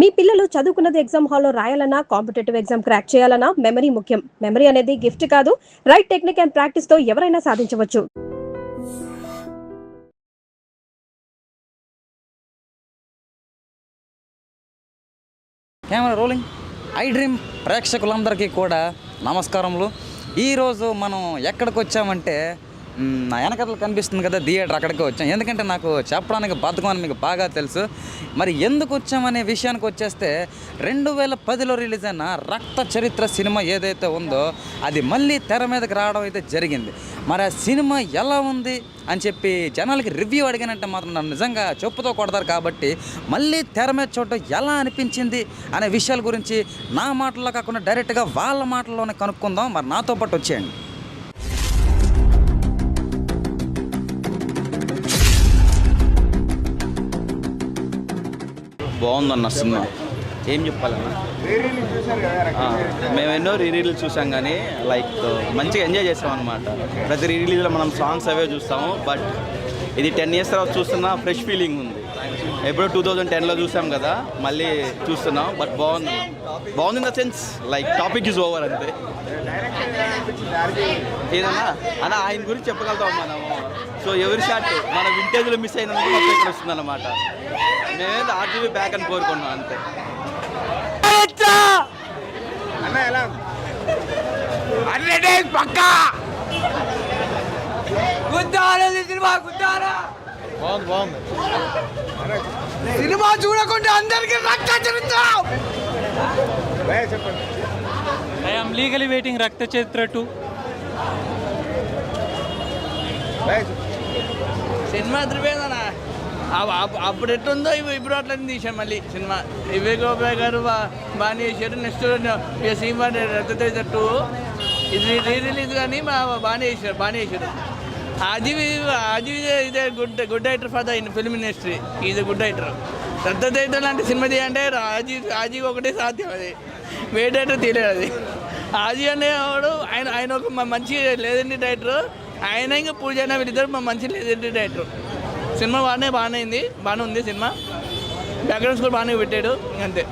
మీ పిల్లలు చదువుకున్నది ఎగ్జామ్ హాల్లో రాయాలన్నా కాంపిటేటివ్ ఎగ్జామ్ క్రాక్ చేయాలన్నా మెమరీ ముఖ్యం. మెమరీ అనేది గిఫ్ట్ కాదు, రైట్ టెక్నిక్ అండ్ ప్రాక్టీస్ తో ఎవరైనా సాధించవచ్చు. Camera rolling. ఐ డ్రీమ్ ప్రేక్షకులందరికీ కూడా నమస్కారములు. ఈరోజు మనం ఎక్కడికి వచ్చామంటే నా వెనకట్లు కనిపిస్తుంది కదా థియేటర్, అక్కడికి వచ్చాం. ఎందుకంటే నాకు చెప్పడానికి బద్ధకం అని మీకు బాగా తెలుసు. మరి ఎందుకు వచ్చామనే విషయానికి వచ్చేస్తే 2010లో రిలీజ్ అయిన రక్త చరిత్ర సినిమా ఏదైతే ఉందో అది మళ్ళీ తెర మీదకి రావడం అయితే జరిగింది. మరి ఆ సినిమా ఎలా ఉంది అని చెప్పి జనాలకి రివ్యూ అడిగానంటే మాత్రం నన్ను నిజంగా చెప్పుతో కొడతారు. కాబట్టి మళ్ళీ తెర మీద చూడటం ఎలా అనిపించింది అనే విషయాల గురించి నా మాటల్లో కాకుండా డైరెక్ట్గా వాళ్ళ మాటల్లోనే కనుక్కుందాం. మరి నాతో పాటు వచ్చేయండి. బాగుందన్న సినిమా. ఏం చెప్పాలన్నా, మేము ఎన్నో రీలీజ్ చూసాం కానీ మంచిగా ఎంజాయ్ చేస్తాం అనమాట. ప్రతి రీలీజ్లో మనం సాంగ్స్ అవే చూస్తాము. బట్ ఇది 10 years తర్వాత చూస్తున్నా ఫ్రెష్ ఫీలింగ్ ఉంది. ఎప్పుడో 2010లో చూసాం కదా, మళ్ళీ చూస్తున్నాం. బట్ బాగుంది in the sense topic is over అంతే. ఏదన్నా అన్న ఆయన గురించి చెప్పగలుగుతాం మనము. సో ఎవరి షాట్ మన వింటేజ్లో మిస్ అయినందుకు మొత్తం ఇక్కడ వస్తుంది అన్నమాట. మేమేదో ఆర్జీబీ బ్యాక్ అని కోరుకున్నాం అంతే. బాగుంది సినిమా చూడకుండా అందరికీ రక్త చరిత్ర. I am legally waiting Rakta Chitra 2. Cinema అదిరిపోయిందన్నా. అప్పుడు ఎట్లుందో ఇప్పుడు అట్లని తీసాను మళ్ళీ సినిమా. వివేక్ ఓబరాయ్ గారు బాగానే చేశారు. నెక్స్ట్ సినిమా రక్త చరిత్ర 2 ఇది రిలీజ్ కానీ బాగానే చేశారు. అజీవ్ ఇదే good writer for the film industry. Is good writer. రక్త చరిత్ర లాంటి సినిమా తీయంటే అజీవ్ ఒకటే సాధ్యం. అది వేరే రైటర్ తీయలేదు. అది అజీవ్ అనేవాడు ఆయన ఒక మంచి లేదండి డైరెక్టర్. ఆయన ఇంకా పూజ అయినా వీళ్ళిద్దరు మంచి లేదండి డైరెక్టర్. సినిమా బాగానే ఉంది సినిమా. బ్యాక్గ్రౌండ్ స్కోర్ బాగానే పెట్టాడు. ఇంకంతే.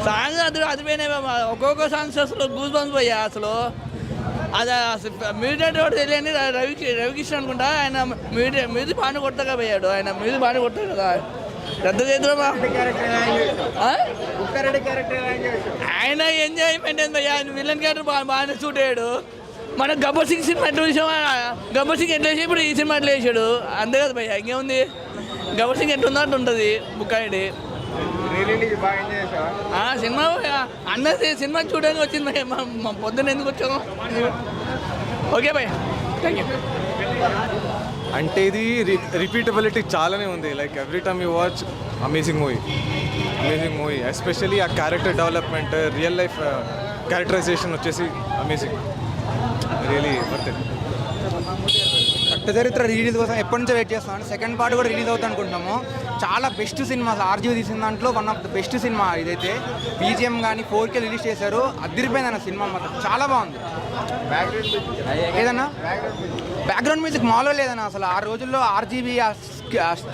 సాంగ్స్ అదిపోయినాయి. ఒక్కొక్క సాంగ్స్ అసలు గూస్ బంప్స్ పోయా. అసలు అది మ్యూజిక్ కూడా తెలియని రవికృష్ణ అనుకుంటా. ఆయన మ్యూజిక్ బాగానే కొట్టగా పోయాడు. ఆయన మ్యూజిక్ బాగానే కొట్టాడు కదా. రద్ద చేద్దామా ఆయన ఎంజాయ్మెంట్ ఏంది భయ్యా. ఆయన విలన్ క్యారెక్టర్ బాగానే సూట్ అయ్యాడు. మన గబ్బర్ సింగ్ సినిమా ఎట్లా చూసామా, గబ్బర్ సింగ్ ఎట్లా వేసి ఇప్పుడు ఈ సినిమా ఎట్లా వేసాడు అంతే కదా భయ్యా. ఇంకేముంది, గబ్బర్ సింగ్ ఎట్లుందో అట్లా ఉంటుంది బుక్కాయిడి సినిమా. అన్నది సినిమా చూడడానికి వచ్చింది భయ్యా. మా పొద్దున్న ఎందుకు వచ్చాము. ఓకే భయ్యా, థ్యాంక్ యూ. అంటే ఇది రిపీటబిలిటీ చాలానే ఉంది. Every time you watch amazing movie especially ఆ character development, real life characterization వచ్చేసి amazing. Really worth it. Rakta Charitra release కోసం ఎప్పటి నుంచో వెయిట్ చేస్తాం. సెకండ్ పార్ట్ కూడా రిలీజ్ అవుతుంది అనుకుంటున్నాము. చాలా బెస్ట్ సినిమా. ఆర్జీవి తీసిన దాంట్లో one of the best cinema ఇదైతే. బీజిఎం కానీ 4K రిలీజ్ చేశారు. అదిరిపోయిందన్న సినిమా మాత్రం చాలా బాగుంది. ఏదన్నా బ్యాక్గ్రౌండ్ మ్యూజిక్ మామూలుగా లేదన్న. అసలు ఆ రోజుల్లో ఆర్జీబీ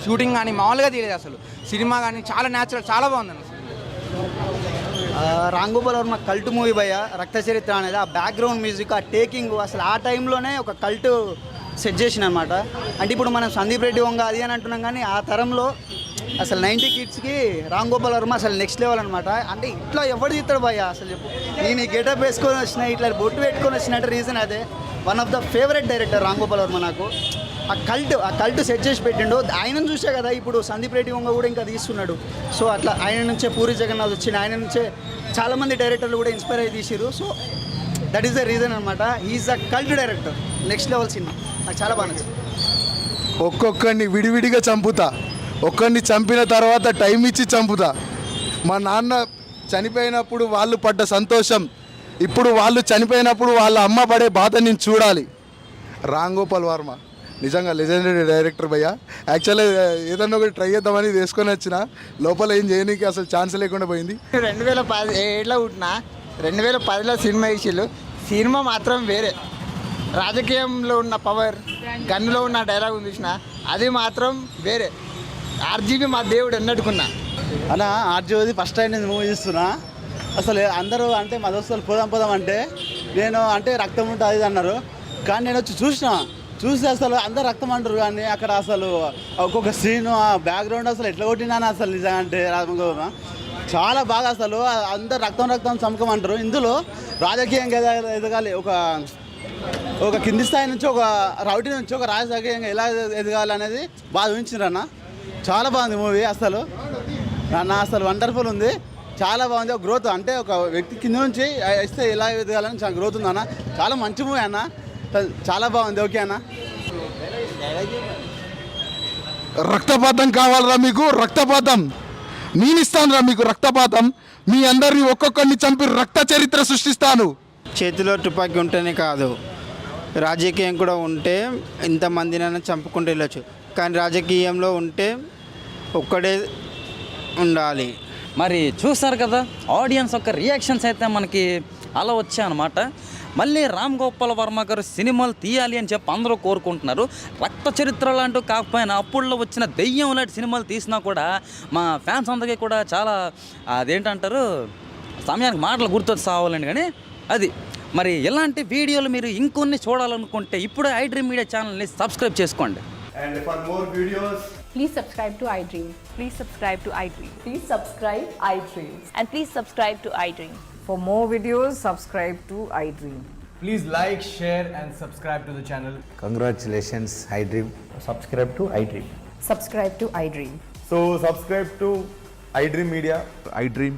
షూటింగ్ కానీ మామూలుగా తీయలేదు. అసలు సినిమా కానీ చాలా న్యాచురల్, చాలా బాగుందన్న. రామ్ గోపాల్ వర్మ కల్ట్ మూవీ భయ్య రక్త చరిత్ర అనేది. ఆ బ్యాక్గ్రౌండ్ మ్యూజిక్, ఆ టేకింగ్ అసలు ఆ టైంలోనే ఒక కల్ట్ సెట్ చేసిన అనమాట. అంటే ఇప్పుడు మనం సందీప్ రెడ్డి వంగ అది అని అంటున్నాం కానీ ఆ తరంలో అసలు 90 kidsకి రామ్ గోపాల్ వర్మ అసలు నెక్స్ట్ లెవెల్ అనమాట. అంటే ఇట్లా ఎవడు తీస్తాడు భయ్య అసలు చెప్పు. నేను ఈ గెటప్ వేసుకొని వచ్చిన, ఇట్లా బొట్టు పెట్టుకొని వచ్చినట్టు రీజన్ అదే. One of the favourite director Ram Gopal Varma నాకు. ఆ కల్ట్ సెట్ చేసి పెట్టిండు. ఆయనను చూసే కదా ఇప్పుడు సందీప్ రెడ్డి వంగ కూడా ఇంకా తీస్తున్నాడు. సో అట్లా ఆయన నుంచే పూరి జగన్నాథ్ వచ్చింది. ఆయన నుంచే చాలామంది డైరెక్టర్లు కూడా ఇన్స్పైర్ అయ్యి తీసిరు. So that is the reason అనమాట. Is a cult director. Next level cinema నాకు చాలా బాగా నచ్చింది. ఒక్కొక్కరిని విడివిడిగా చంపుతా, ఒక్కరిని చంపిన తర్వాత టైం ఇచ్చి చంపుతా. మా నాన్న చనిపోయినప్పుడు వాళ్ళు పడ్డ సంతోషం, ఇప్పుడు వాళ్ళు చనిపోయినప్పుడు వాళ్ళ అమ్మ పడే బాధ నేను చూడాలి. రామ్ గోపాల్ వర్మ నిజంగా లెజెండరీ డైరెక్టర్ భయ్య. యాక్చువల్లీ ఏదన్నా ఒకటి ట్రై చేద్దామని వేసుకొని వచ్చిన, లోపల ఏం చేయడానికి అసలు ఛాన్స్ లేకుండా పోయింది. 2017లో పుట్టిన, 2010లో సినిమా ఇష్యూలు. సినిమా మాత్రం వేరే. రాజకీయంలో ఉన్న పవర్, గన్నులో ఉన్న డైలాగ్ చూసిన అది మాత్రం వేరే. ఆర్జీబీ మా దేవుడు అన్నట్టుకున్నా. అన్న ఆర్జీవది ఫస్ట్ టైం నేను మూవీ చూస్తున్నా. అసలు అందరూ అంటే మా దోస్తులు పోదాం అంటే నేను అంటే రక్తం ఉంటుంది అది అన్నారు, కానీ నేను వచ్చి చూసి అసలు అందరు రక్తం అంటారు, కానీ అక్కడ అసలు ఒక్కొక్క సీను ఆ బ్యాక్గ్రౌండ్ అసలు ఎట్లా కొట్టినాను అసలు నిజంగా అంటే చాలా బాగా అసలు అందరు రక్తం చమకమంటారు. ఇందులో రాజకీయంగా ఎదగాలి, ఒక కింది స్థాయి నుంచి ఒక రౌడీ నుంచి ఒక రాజకీయంగా ఎలా ఎదగాలి అనేది బాగా ఊహించారన్న. చాలా బాగుంది మూవీ అసలు అసలు వండర్ఫుల్ ఉంది, చాలా బాగుంది. ఒక గ్రోత్ అంటే ఒక వ్యక్తి కింద నుంచి ఇస్తే ఎలా ఎదగాలని చాలా గ్రోత్ ఉంది అన్న. చాలా మంచి మూవీ అన్న, చాలా బాగుంది. ఓకే అన్న. రక్తపాతం కావాలరా మీకు? రక్తపాతం నేను ఇస్తానురా మీకు రక్తపాతం. మీ అందరిని ఒక్కొక్కరిని చంపి రక్త చరిత్ర సృష్టిస్తాను. చేతిలో తుపాకీ ఉంటేనే కాదు, రాజకీయం కూడా ఉంటే ఇంతమందినైనా చంపుకుంటూ వెళ్ళొచ్చు, కానీ రాజకీయంలో ఉంటే ఒక్కడే ఉండాలి. మరి చూస్తారు కదా ఆడియన్స్ యొక్క రియాక్షన్స్ అయితే మనకి అలా వచ్చాయన్నమాట. మళ్ళీ రామ్ గోపాల్ వర్మ గారు సినిమాలు తీయాలి అని చెప్పి అందరూ కోరుకుంటున్నారు. రక్త చరిత్రలు అంటూ కాకపోయినా అప్పుడులో వచ్చిన దెయ్యం లాంటి సినిమాలు తీసినా కూడా మా ఫ్యాన్స్ అందరికీ కూడా చాలా అదేంటంటారు సమయానికి మాటలు గుర్తొచ్చి సావాలండి. కానీ అది మరి ఇలాంటి వీడియోలు మీరు ఇంకొన్ని చూడాలనుకుంటే ఇప్పుడు iDream మీడియా ఛానల్ని సబ్స్క్రైబ్ చేసుకోండి. And for more videos, please subscribe to iDream. Please subscribe to iDream. Please subscribe iDream. And please subscribe to iDream. For more videos, subscribe to iDream. please like, share and subscribe to the channel. Congratulations iDream. Subscribe to iDream. Subscribe to iDream. So subscribe to iDream Media. iDream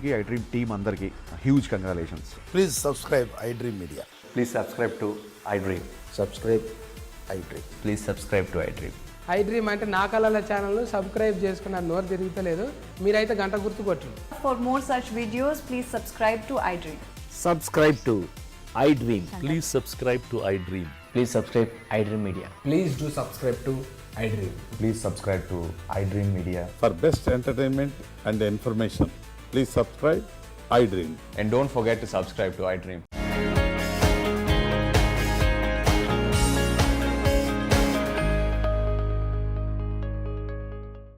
team andarki huge congratulations. Please subscribe iDream media. Please subscribe to iDream. Subscribe iDream. Please subscribe to iDream. iDream అంటే నా కళల ఛానల్ను subscribe చేసుకున్న నోరు తిరుగుతలేదు, మీరైతే గంట గుర్తు కొట్టండి. For more such videos, please subscribe to iDream. Subscribe to iDream. Please subscribe to iDream. Please subscribe iDream Media. Please do subscribe to iDream. Please subscribe to iDream Media. For best entertainment and information, please subscribe iDream. And don't forget to subscribe to iDream.